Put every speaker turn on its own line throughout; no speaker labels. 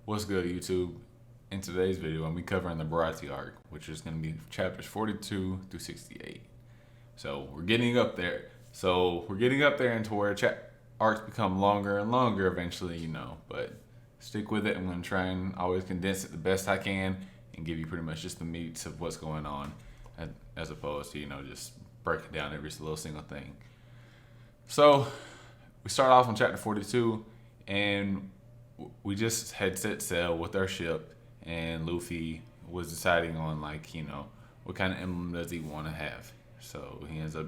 What's good, YouTube? In today's video, I'm going to be covering the Baratie Arc, which is going to be chapters 42 through 68. So we're getting up there. Into where arcs become longer and longer eventually, But stick with it. I'm going to try and always condense it the best I can and give you pretty much just the meats of what's going on, as opposed to just breaking down every little single thing. So we start off on chapter 42, and we just had set sail with our ship, and Luffy was deciding on what kind of emblem does he want to have. So he ends up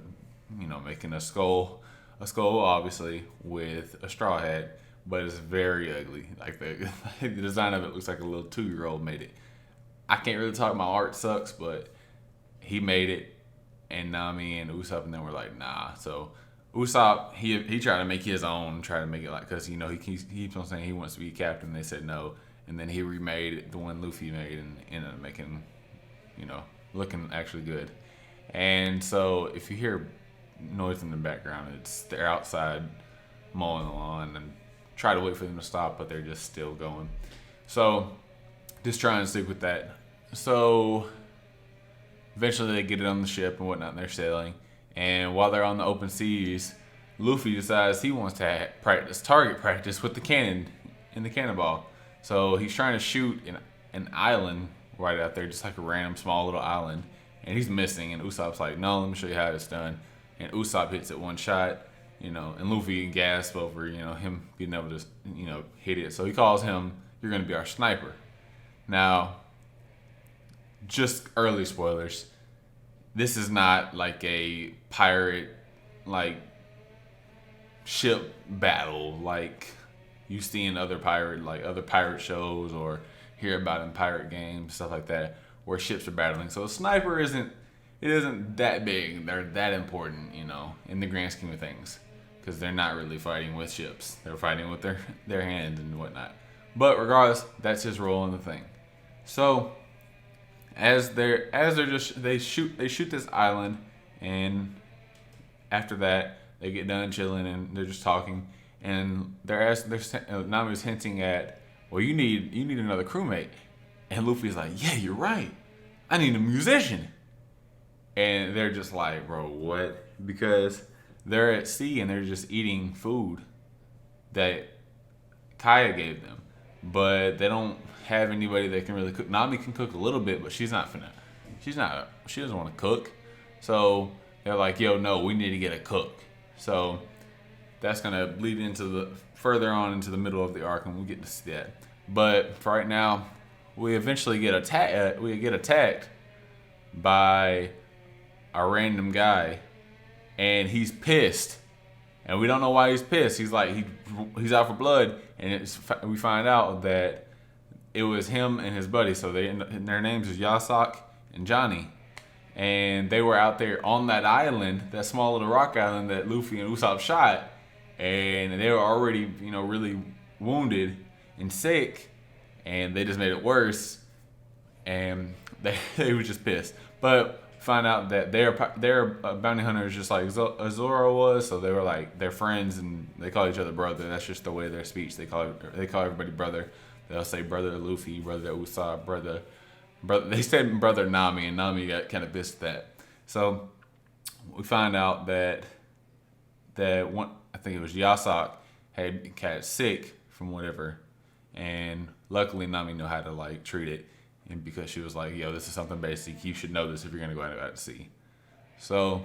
making a skull obviously with a straw hat, but it's very ugly. Like the design of it looks like a little 2-year-old made it. I can't really talk, my art sucks, but he made it, and Nami and Usopp and them were like, nah. So Usopp, he tried to make his own, try to make it because he keeps on saying he wants to be captain. They said no, and then he remade it, the one Luffy made, and ended up making, looking actually good. And so if you hear noise in the background, they're outside mowing the lawn, and try to wait for them to stop, but they're just still going. So just try and stick with that. So eventually they get it on the ship and whatnot, and they're sailing. And while they're on the open seas, Luffy decides he wants to target practice with the cannon in the cannonball. So he's trying to shoot an island right out there, just like a random small little island. And he's missing. And Usopp's like, no, let me show you how it's done. And Usopp hits it one shot, and Luffy gasps over, him being able to, hit it. So he calls him, you're going to be our sniper. Now, just early spoilers. This is not like a pirate ship battle like you see in other pirate shows or hear about in pirate games, stuff like that, where ships are battling. So a sniper isn't that big. They're that important, in the grand scheme of things, because they're not really fighting with ships. They're fighting with their hands and whatnot. But regardless, that's his role in the thing. So they shoot this island, and after that they get done chilling and they're just talking, and Nami's hinting at, well, you need another crewmate, and Luffy's like, yeah, you're right, I need a musician. And they're just like, bro, what? Because they're at sea and they're just eating food that Kaya gave them, but they don't have anybody that can really cook. Nami can cook a little bit, but she doesn't want to cook. So they're like, yo, no, we need to get a cook. So that's gonna bleed into further on into the middle of the arc, and we'll get to see that. But for right now, we eventually get attacked. We get attacked by a random guy, and he's pissed, and we don't know why he's pissed. He's like he's out for blood, and we find out that it was him and his buddy. So their names is Yasak and Johnny, and they were out there on that island, that small little rock island that Luffy and Usopp shot, and they were already really wounded and sick, and they just made it worse, and they were just pissed. But find out that they're bounty hunters just like Zoro was, so they were like, they're friends and they call each other brother. That's just the way their speech. They call everybody brother. They'll say brother Luffy, brother Usopp, brother. They said brother Nami, and Nami got kind of pissed at that. So we find out that one, I think it was Yasak, had got sick from whatever, and luckily Nami knew how to treat it, and because she was like, yo, this is something basic, you should know this if you're gonna go out to sea. So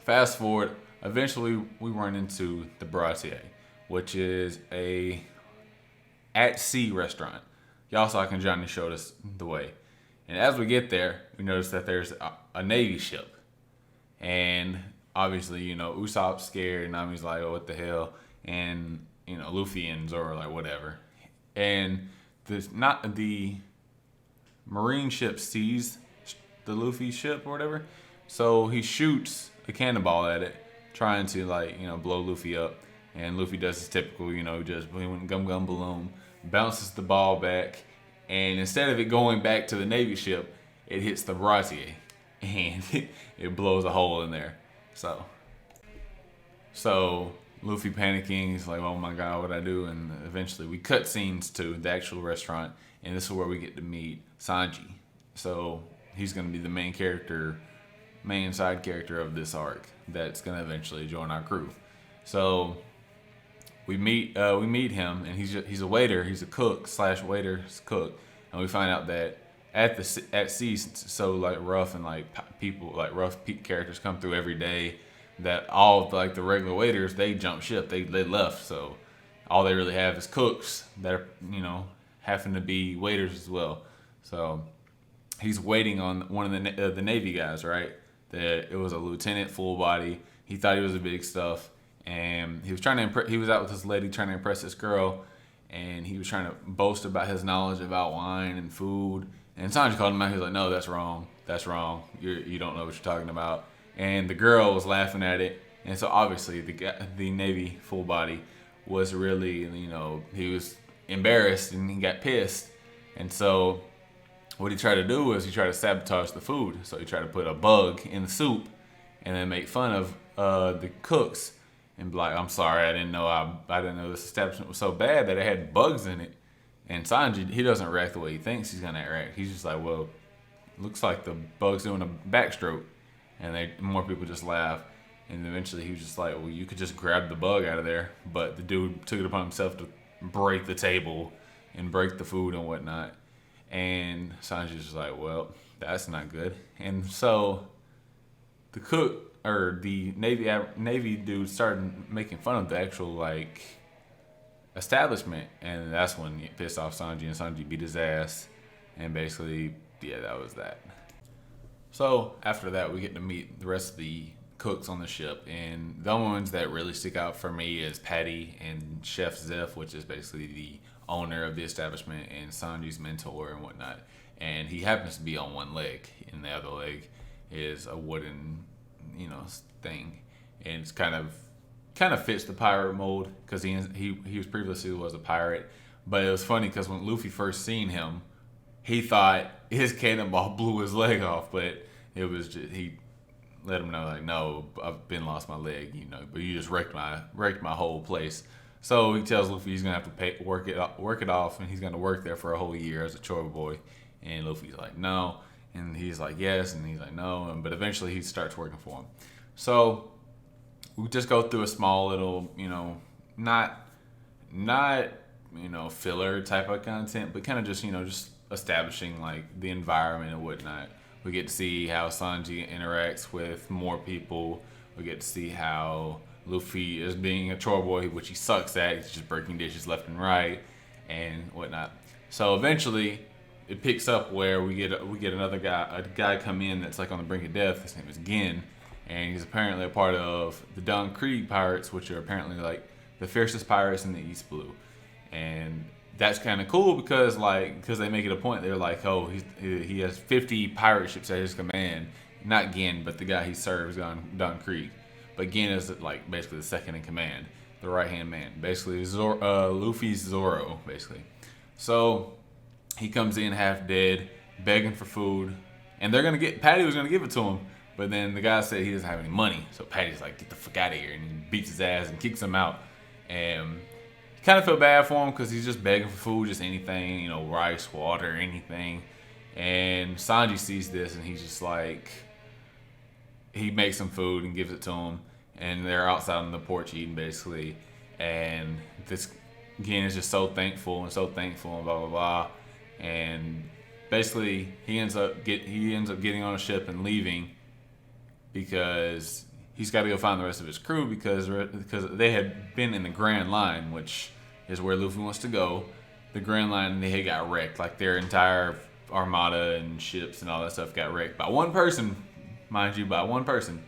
fast forward, eventually we run into the Baratie, which is a at-sea restaurant. Yasak and Johnny showed us the way. And as we get there, we notice that there's a Navy ship. And obviously, Usopp's scared, and Nami's like, oh, what the hell? And, Luffy and Zoro are like, whatever. And the Marine ship sees the Luffy ship or whatever. So he shoots a cannonball at it, trying to blow Luffy up. And Luffy does his typical, just gum balloon, bounces the ball back, and instead of it going back to the Navy ship, it hits the Baratie, and it blows a hole in there. So Luffy panicking. He's like, "Oh my god, what I do?" And eventually, we cut scenes to the actual restaurant, and this is where we get to meet Sanji. So he's going to be the main character, main side character of this arc. That's going to eventually join our crew. So we meet him, and he's a waiter. He's a cook slash waiter cook, and we find out that at sea, so like rough and like people like characters come through every day, that all of, like the regular waiters, they jump ship, they left, so all they really have is cooks that are, having to be waiters as well. So he's waiting on one of the Navy guys, right? That it was a lieutenant, full body. He thought he was a big stuff, and he was trying to he was out with this lady trying to impress this girl, and he was trying to boast about his knowledge about wine and food. And Sanji called him out. He was like, "No, that's wrong. That's wrong. You don't know what you're talking about." And the girl was laughing at it. And so obviously the Navy full body was really, he was embarrassed and he got pissed. And so what he tried to do was he tried to sabotage the food. So he tried to put a bug in the soup and then make fun of the cooks and be like, "I'm sorry, I didn't know this establishment was so bad that it had bugs in it." And Sanji, he doesn't react the way he thinks he's gonna react. He's just like, "Well, looks like the bug's doing a backstroke," and more people just laugh. And eventually, he was just like, "Well, you could just grab the bug out of there," but the dude took it upon himself to break the table and break the food and whatnot. And Sanji's just like, "Well, that's not good." And so the cook or the Navy dude started making fun of the actual establishment, and that's when he pissed off Sanji, and Sanji beat his ass, and basically, yeah, that was that. So after that, we get to meet the rest of the cooks on the ship, and the only ones that really stick out for me is Patty and Chef Zeph, which is basically the owner of the establishment and Sanji's mentor and whatnot. And he happens to be on one leg, and the other leg is a wooden, thing, and it's kind of fits the pirate mold because he was previously was a pirate. But it was funny because when Luffy first seen him, he thought his cannonball blew his leg off, but it was just, he let him know like, "No, I've been lost my leg, but you just wrecked my whole place." So he tells Luffy he's gonna have to work it off, and he's gonna work there for a whole year as a chore boy. And Luffy's like, "No," and he's like, "Yes," and he's like, "No," but eventually he starts working for him. So we just go through a small little, not filler type of content, but kind of just, just establishing like the environment and whatnot. We get to see how Sanji interacts with more people. We get to see how Luffy is being a chore boy, which he sucks at. He's just breaking dishes left and right and whatnot. So eventually it picks up where we get a guy come in that's like on the brink of death. His name is Gin, and he's apparently a part of the Don Krieg pirates, which are apparently like the fiercest pirates in the East Blue. And that's kind of cool because they make it a point. They're like, "Oh, he has 50 pirate ships at his command." Not Gin, but the guy he serves on Don Krieg. But Gin is like basically the second in command, the right hand man, basically Luffy's Zoro, basically. So he comes in half dead, begging for food, and Patty was gonna give it to him, but then the guy said he doesn't have any money. So Patty's like, "Get the fuck out of here," and he beats his ass and kicks him out. And kind of feel bad for him because he's just begging for food, just anything, rice, water, anything. And Sanji sees this, and he's just like, he makes some food and gives it to him, and they're outside on the porch eating basically. And this Gin is just so thankful and blah blah blah. And basically he ends up getting on a ship and leaving because he's got to go find the rest of his crew because they had been in the Grand Line, which is where Luffy wants to go. The Grand Line, they had got wrecked. Like their entire armada and ships and all that stuff got wrecked by one person, mind you, by one person.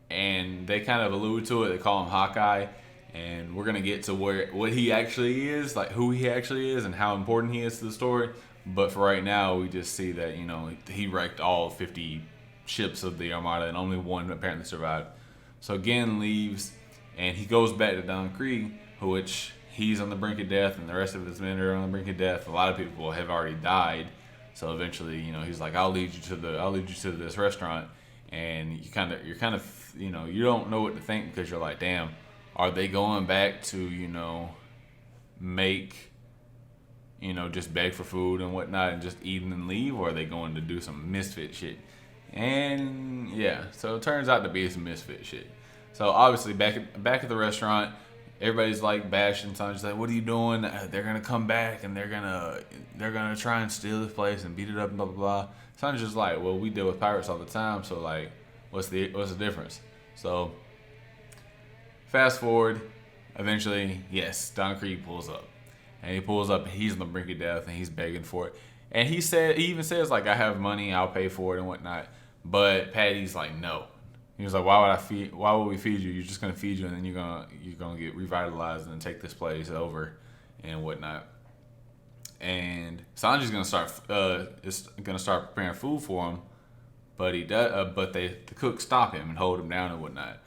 And they kind of allude to it. They call him Hawkeye. And we're going to get to what he actually is, like who he actually is and how important he is to the story. But for right now, we just see that, he wrecked all 50 ships of the armada and only one apparently survived. So Gin leaves and he goes back to Don Krieg, which he's on the brink of death and the rest of his men are on the brink of death. A lot of people have already died. So eventually, he's like, I'll lead you to this restaurant, and you're kind of you don't know what to think because you're like, damn, are they going back to make just beg for food and whatnot and just eat and leave, or are they going to do some misfit shit? And yeah, so it turns out to be some misfit shit. So obviously back at the restaurant, everybody's like bashing Sanji's like, what are you doing? They're gonna come back and they're gonna try and steal this place and beat it up and blah blah blah. Sanji's just like, well, we deal with pirates all the time, so like, what's the difference? So fast forward, eventually, yes, Don Krieg pulls up. And he pulls up and he's on the brink of death and he's begging for it. And he even says like, I have money, I'll pay for it and whatnot. But Patty's like, no. He was like, why would we feed you? You're just gonna feed you and then you're gonna get revitalized and take this place over and whatnot. And Sanji's gonna start preparing food for him, but but the cooks stop him and hold him down and whatnot.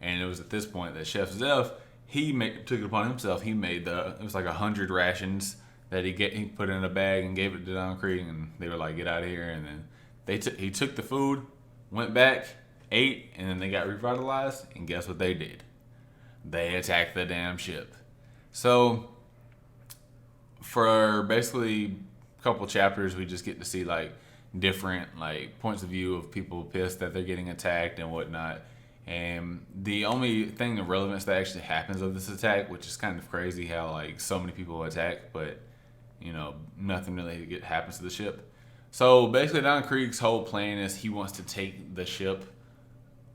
And it was at this point that Chef Zeph took it upon himself. He made it was like 100 rations that he put in a bag and gave it to Don Krieg, and they were like, get out of here. And then he took the food, went back, ate, and then they got revitalized. And guess what they did? They attacked the damn ship. So for basically a couple chapters, we just get to see like different like points of view of people pissed that they're getting attacked and whatnot. And the only thing of relevance that actually happens of this attack, which is kind of crazy how like so many people attack, but nothing really happens to the ship. So basically Don Krieg's whole plan is he wants to take the ship,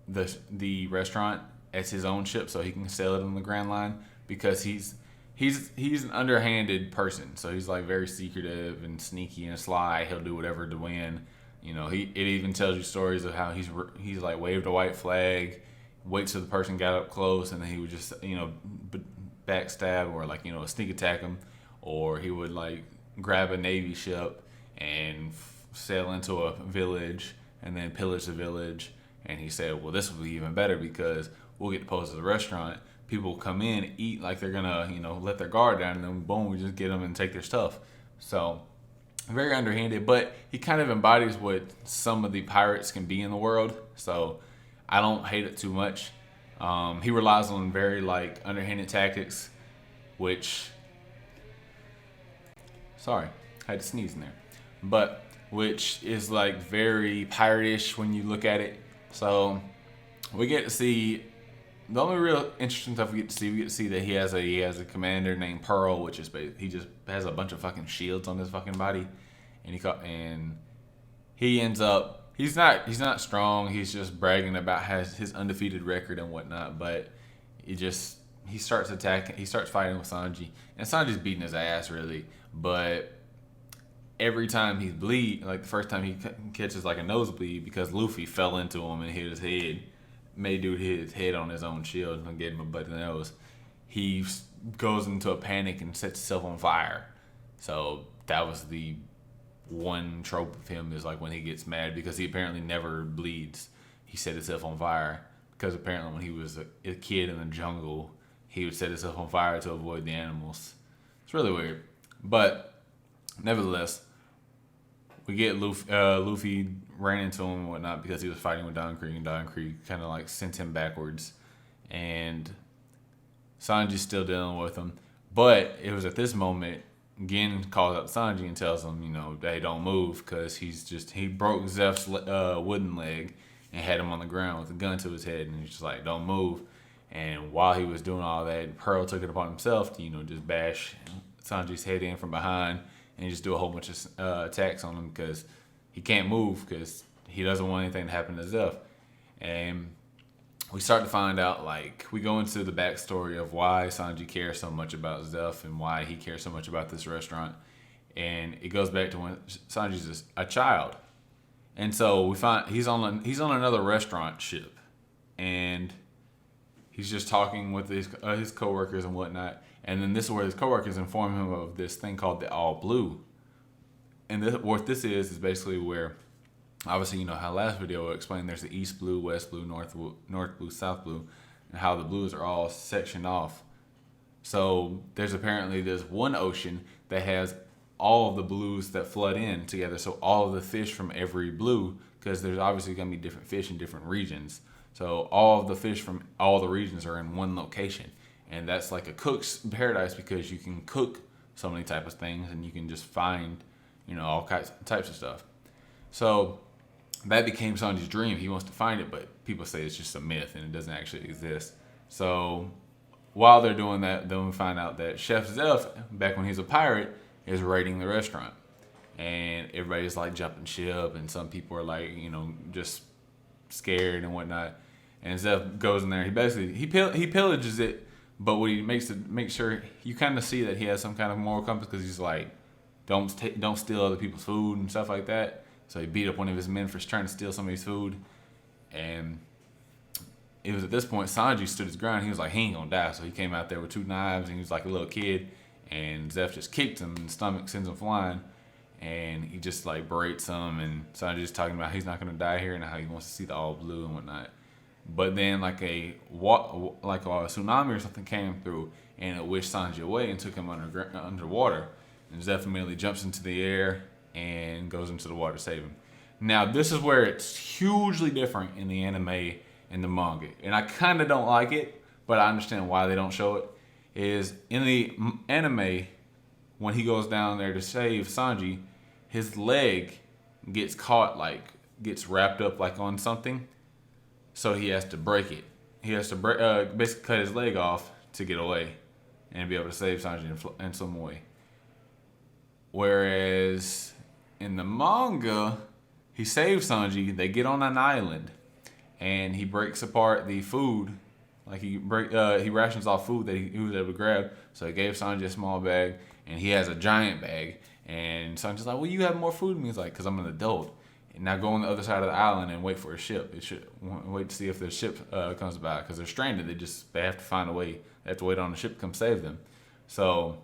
the restaurant, as his own ship so he can sell it on the Grand Line, because he's an underhanded person. So he's like very secretive and sneaky and sly. He'll do whatever to win. It even tells you stories of how he's like waved a white flag, waits till the person got up close, and then he would just backstab or like sneak attack him, or he would like grab a Navy ship and sail into a village and then pillage the village. And he said, well, this will be even better because we'll get to pose as a restaurant. People come in, eat like they're gonna let their guard down, and then boom, we just get them and take their stuff. So very underhanded, but he kind of embodies what some of the pirates can be in the world. So I don't hate it too much. He relies on very like underhanded tactics, which, sorry, I had to sneeze in there, but which is like very pirate-ish when you look at it. So we get to see the only real interesting stuff we get to see that he has a commander named Pearl, which is he just has a bunch of fucking shields on his fucking body, and he ends up he's not strong. He's just bragging about his undefeated record and whatnot. But he starts attacking. He starts fighting with Sanji, and Sanji's beating his ass really. But every time he like the first time he catches like a nosebleed because Luffy fell into him and hit his head. Made dude hit his head on his own shield and gave him a butt in the nose. He goes into a panic and sets himself on fire. So that was the one trope of him, is like when he gets mad, because he apparently never bleeds. He set himself on fire because apparently when he was a kid in the jungle, he would set himself on fire to avoid the animals. It's really weird. But nevertheless, we get Luffy ran into him and whatnot because he was fighting with Don Krieg, and Don Krieg kind of like sent him backwards. And Sanji's still dealing with him. But it was at this moment, Gin calls out Sanji and tells him, they don't move, because he broke Zeph's wooden leg and had him on the ground with a gun to his head, and he's just like, don't move. And while he was doing all that, Pearl took it upon himself to, just bash Sanji's head in from behind and just do a whole bunch of attacks on him because he can't move, because he doesn't want anything to happen to Zeph. And we start to find out, like, we go into the backstory of why Sanji cares so much about Zeph and why he cares so much about this restaurant. And it goes back to when Sanji's a child. And so we find he's on another restaurant ship, and he's just talking with his coworkers and whatnot. And then this is where his coworkers inform him of this thing called the All Blue. And what this is basically where, obviously, how last video explained there's the East Blue, West Blue, North Blue, South Blue, and how the blues are all sectioned off. So there's apparently this one ocean that has all of the blues that flood in together. So all of the fish from every blue, because there's obviously going to be different fish in different regions. So all of the fish from all the regions are in one location, and that's like a cook's paradise because you can cook so many types of things, and you can just find, all types of stuff. So that became Sanji's dream. He wants to find it, but people say it's just a myth and it doesn't actually exist. So while they're doing that, then we find out that Chef Zeph, back when he's a pirate, is raiding the restaurant. And everybody's like jumping ship, and some people are like, just scared and whatnot. And Zeph goes in there. He basically he pillages it, but what he makes to make sure you kind of see that he has some kind of moral compass, because he's like, don't steal other people's food and stuff like that. So he beat up one of his men for trying to steal somebody's food, and it was at this point Sanji stood his ground. He was like, he ain't gonna die. So he came out there with 2 knives, and he was like a little kid, and Zeph just kicked him in the stomach, sends him flying, and he just like berates him, and Sanji's talking about he's not gonna die here and how he wants to see the all blue and whatnot. But then like a tsunami or something came through, and it wished Sanji away and took him underwater. And Zeph immediately jumps into the air and goes into the water to save him. Now this is where it's hugely different in the anime and the manga, and I kind of don't like it, but I understand why they don't show it. Is in the anime, when he goes down there to save Sanji, his leg gets caught, gets wrapped up like on something, so he has to break it. He has to basically cut his leg off to get away and be able to save Sanji in some way. Whereas in the manga, he saves Sanji. They get on an island, and he breaks apart the food. Like he rations off food that he was able to grab. So he gave Sanji a small bag, and he has a giant bag. And Sanji's like, well, you have more food than me. He's like, because I'm an adult. And now go on the other side of the island and wait for a ship. It should wait to see if the ship comes by, because they're stranded. They have to find a way. They have to wait on the ship to come save them. So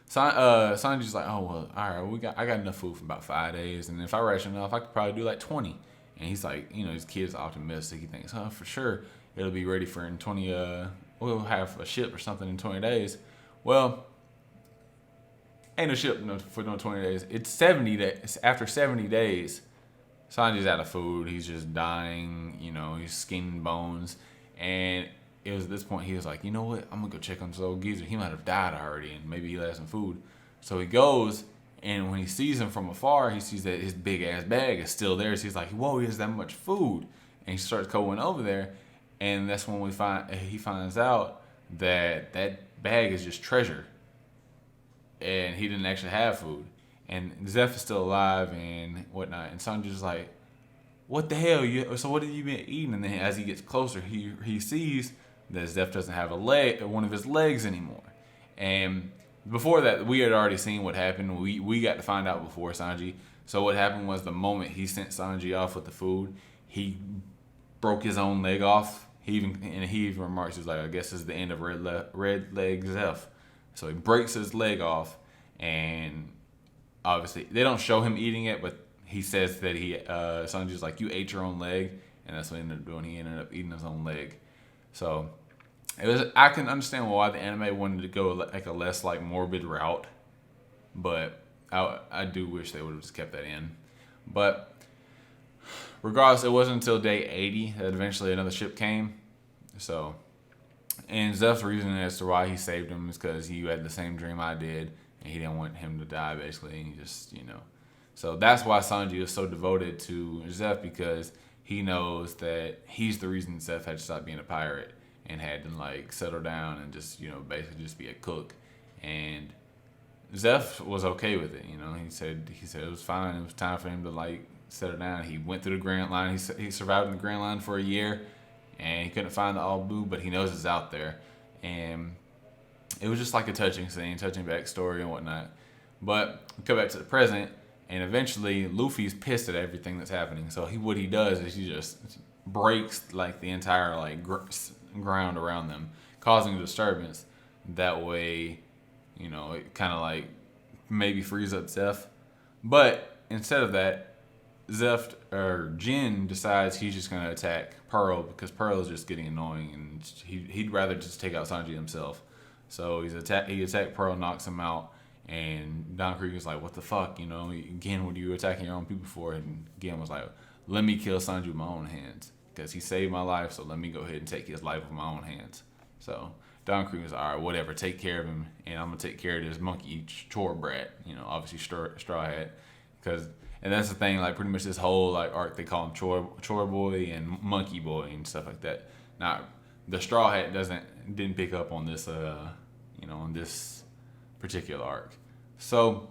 Sanji's like, oh well, all right, I got enough food for about 5 days, and if I ration enough, I could probably do like 20. And he's like, his kid's optimistic. He thinks, oh, for sure, it'll be ready for in 20. We'll have a ship or something in 20 days. Well, ain't no ship for no 20 days. It's 70 days. After 70 days, Sanji's out of food. He's just dying. He's skin and bones. And it was at this point he was like, you know what? I'm going to go check on this old geezer. He might have died already, and maybe he'll have some food. So he goes, and when he sees him from afar, he sees that his big-ass bag is still there. So he's like, whoa, he has that much food. And he starts going over there, and that's when he finds out that bag is just treasure. And he didn't actually have food. And Zeph is still alive and whatnot. And Sanji's like, what the hell? So what have you been eating? And then as he gets closer, he sees that Zeph doesn't have one of his legs anymore. And before that, we had already seen what happened. We got to find out before Sanji. So what happened was the moment he sent Sanji off with the food, he broke his own leg off. He even remarks, he's like, I guess this is the end of Red Leg Zeph. So he breaks his leg off, and obviously they don't show him eating it, but he says that Sanji's like, you ate your own leg, and that's what he ended up doing. He ended up eating his own leg. So I can understand why the anime wanted to go like a less like morbid route, but I do wish they would have just kept that in. But regardless, it wasn't until day 80 that eventually another ship came. So, and Zeph's reason as to why he saved him is because he had the same dream I did, and he didn't want him to die, basically. And he just, So that's why Sanji is so devoted to Zeph, because he knows that he's the reason Zeph had to stop being a pirate and had to settle down and just, basically just be a cook. And Zeph was okay with it. He said it was fine. It was time for him to settle down. He went through the Grand Line. He survived in the Grand Line for a year, and he couldn't find the All Blue, but he knows it's out there. And it was just like a touching scene, touching backstory and whatnot. But we come back to the present, and eventually Luffy's pissed at everything that's happening. So what he does is he just breaks the entire ground around them, causing a disturbance. That way, it kind of maybe frees up Zeph. But instead of that, Jin decides he's just going to attack Pearl, because Pearl is just getting annoying, and he'd rather just take out Sanji himself. So he attacked Pearl, knocks him out, and Don Krieger's like, what the fuck, again, what are you attacking your own people for? And Gin was like, let me kill Sanji with my own hands, because he saved my life. So let me go ahead and take his life with my own hands. So Don Krieg was, all right, whatever, take care of him, and I'm gonna take care of this monkey chore brat. Obviously Straw Hat, and that's the thing. Like pretty much this whole like arc, they call him chore boy and monkey boy and stuff like that. Now the Straw Hat didn't pick up on this, on this particular arc. So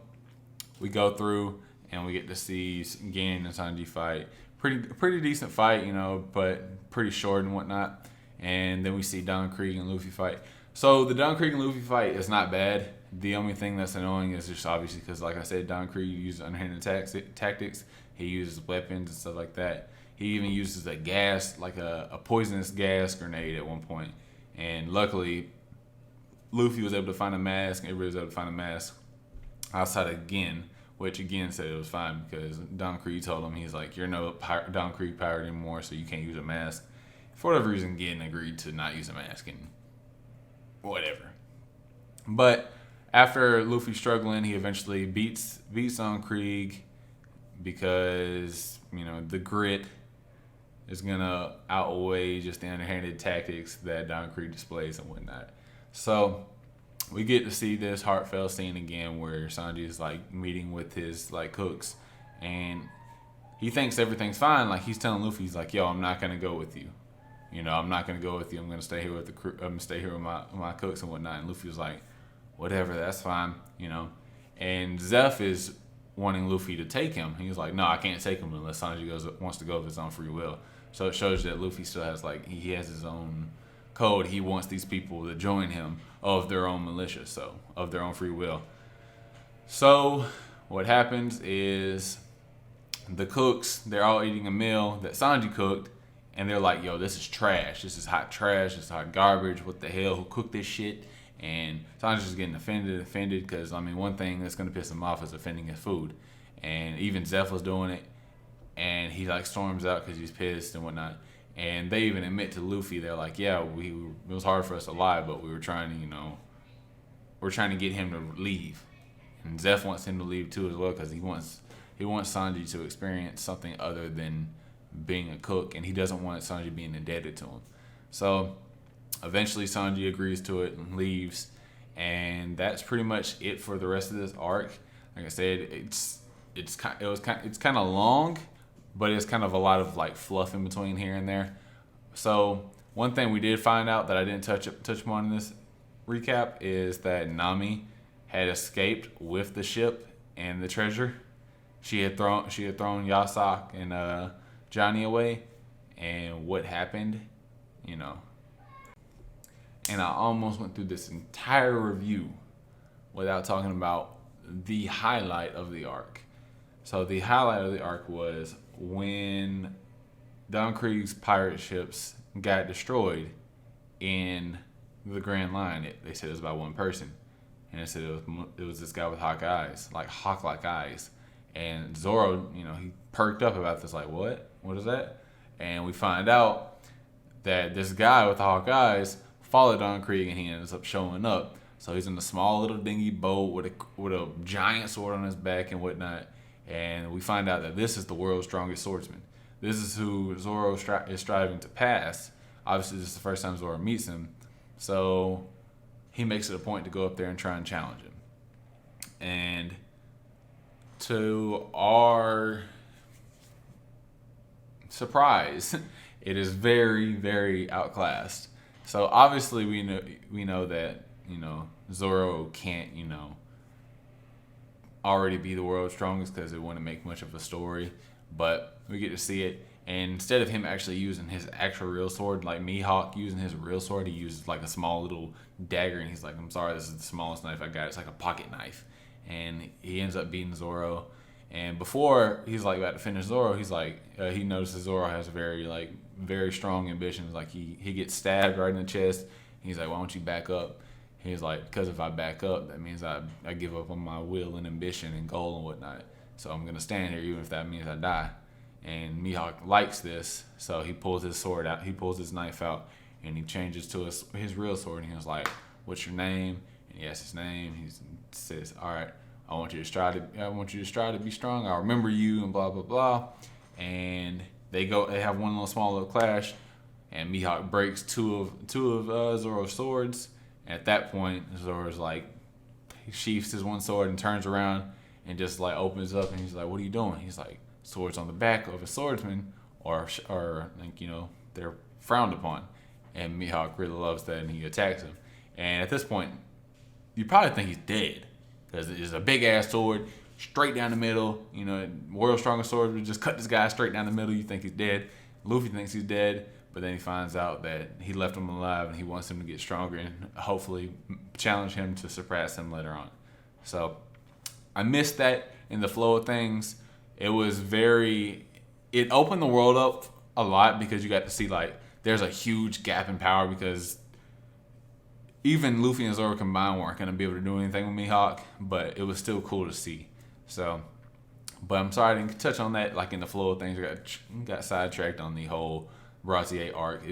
we go through and we get to see Gin and Sanji fight. Pretty decent fight, but pretty short and whatnot. And then we see Don Krieg and Luffy fight. So the Don Krieg and Luffy fight is not bad. The only thing that's annoying is just obviously because, like I said, Don Krieg uses underhanded tactics. He uses weapons and stuff like that. He even uses a gas, like a poisonous gas grenade at one point. And luckily, Luffy was able to find a mask. Everybody was able to find a mask outside of Gin, which again said it was fine because Don Krieg told him, he's like, you're no Don Krieg pirate anymore, so you can't use a mask. For whatever reason, Gin agreed to not use a mask and whatever. But after Luffy struggling, he eventually beats on Krieg because, the grit is going to outweigh just the underhanded tactics that Don Krieg displays and whatnot. So we get to see this heartfelt scene again where Sanji is like meeting with his like cooks, and he thinks everything's fine. Like he's telling Luffy, he's like, yo, I'm not going to go with you. I'm not gonna go with you. I'm gonna stay here with the crew. I'm gonna stay here with my cooks and whatnot. And Luffy was like, whatever, that's fine. And Zeph is wanting Luffy to take him. He was like, no, I can't take him unless Sanji wants to go of his own free will. So it shows that Luffy still has he has his own code. He wants these people to join him of their own militia, so of their own free will. So what happens is the cooks, they're all eating a meal that Sanji cooked. And they're like, yo, this is trash. This is hot trash. This is hot garbage. What the hell? Who cooked this shit? And Sanji's just getting offended because, one thing that's going to piss him off is offending his food. And even Zeph was doing it. And he, storms out because he's pissed and whatnot. And they even admit to Luffy, they're like, yeah, it was hard for us to lie, but we were trying to, we're trying to get him to leave. And Zeph wants him to leave too as well because he wants Sanji to experience something other than being a cook, and he doesn't want Sanji being indebted to him. So eventually Sanji agrees to it and leaves, and that's pretty much it for the rest of this arc. Like I said, it's kind of long, but it's kind of a lot of fluff in between here and there. So one thing we did find out that I didn't touch upon in this recap is that Nami had escaped with the ship and the treasure. She had thrown Yasak and Johnny away, and what happened, and I almost went through this entire review without talking about the highlight of the arc. So the highlight of the arc was when Don Krieg's pirate ships got destroyed in the Grand Line. They said it was by one person, and it said it was this guy with hawk-like eyes. And Zoro, he perked up about this, like, what? What is that? And we find out that this guy with the hawk eyes followed Don Krieg, and he ends up showing up. So he's in a small little dingy boat with a giant sword on his back and whatnot. And we find out that this is the world's strongest swordsman. This is who Zoro is striving to pass. Obviously, this is the first time Zoro meets him. So he makes it a point to go up there and try and challenge him. And to our surprise, it is very, very outclassed. So obviously we know that, Zoro can't, already be the world's strongest because it wouldn't make much of a story. But we get to see it. And instead of him actually using his actual real sword, like Mihawk using his real sword, he uses a small little dagger, and he's like, I'm sorry, this is the smallest knife I got. It's like a pocket knife. And he ends up beating Zoro. And before he's about to finish Zoro, he's he notices Zoro has very strong ambitions. He gets stabbed right in the chest. He's like, why don't you back up? He's like, because if I back up, that means I give up on my will and ambition and goal and whatnot. So I'm gonna stand here even if that means I die. And Mihawk likes this, so he pulls his sword out. He pulls his knife out, and he changes to his real sword. And he was like, "What's your name?" And he asks his name. He says, "All right, I want you to strive to be strong. I remember you," and blah blah blah. And They have one little small little clash, and Mihawk breaks two of Zoro's swords. And at that point, Zoro's like, he sheaths his one sword and turns around and just like opens up, and he's like, "What are you doing?" He's like, "Swords on the back of a swordsman, or like, they're frowned upon." And Mihawk really loves that, and he attacks him. And at this point, you probably think he's dead because it's a big ass sword straight down the middle. World's strongest sword would just cut this guy straight down the middle. You think he's dead. Luffy thinks he's dead, but then he finds out that he left him alive, and he wants him to get stronger and hopefully challenge him to surpass him later on. So I missed that in the flow of things. It opened the world up a lot because you got to see like there's a huge gap in power, because even Luffy and Zoro combined weren't going to be able to do anything with Mihawk, but it was still cool to see. So, but I'm sorry I didn't touch on that like in the flow of things. We got sidetracked on the whole Baratie Arc.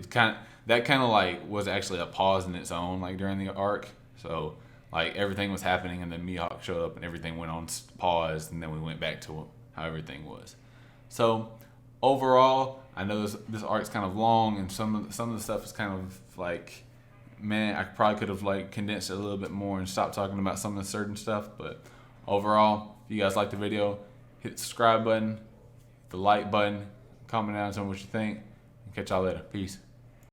That kind of like was actually a pause in its own, like during the arc. So like everything was happening, and then Mihawk showed up, and everything went on pause, and then we went back to how everything was. So overall, I know this arc's kind of long, and some of the stuff is kind of like, man, I probably could have like condensed it a little bit more and stopped talking about some of the certain stuff. But overall, if you guys like the video, hit the subscribe button, hit the like button, comment down, tell me what you think, and catch y'all later. Peace.